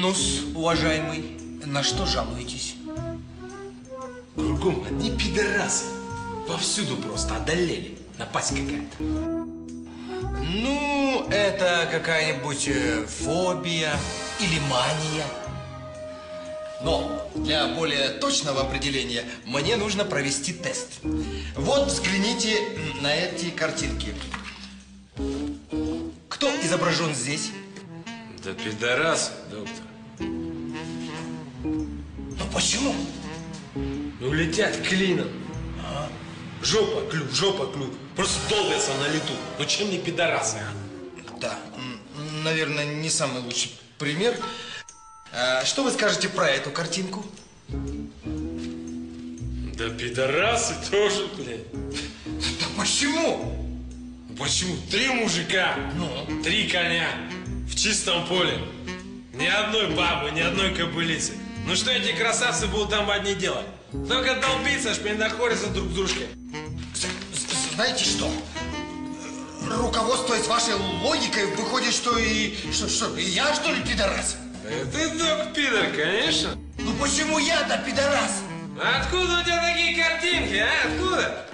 Ну-с, уважаемый, на что жалуетесь? Кругом одни пидорасы. Повсюду просто одолели. Напасть какая-то. Ну, это какая-нибудь фобия или мания. Но для более точного определения мне нужно провести тест. Вот взгляните на эти картинки. Кто изображен здесь? Да пидорас, доктор. Ну почему? Ну летят клином. Жопа, клюв. Просто долбятся на лету. Ну чем не пидорасы, а? Да, наверное, не самый лучший пример. Что вы скажете про эту картинку? Да пидорасы тоже, блядь. Да почему? Почему? 3 мужика, 3 коня в чистом поле. Ни одной бабы, ни одной кобылицы. Ну что эти красавцы будут там одни делать? Только долбиться, шпиндахориться друг с дружкой. Знаете что? Руководствуясь вашей логикой, выходит, что и я, что ли, пидорас? Ты, док, пидор, конечно. Ну почему я-то пидорас? Откуда у тебя такие картинки, а? Откуда?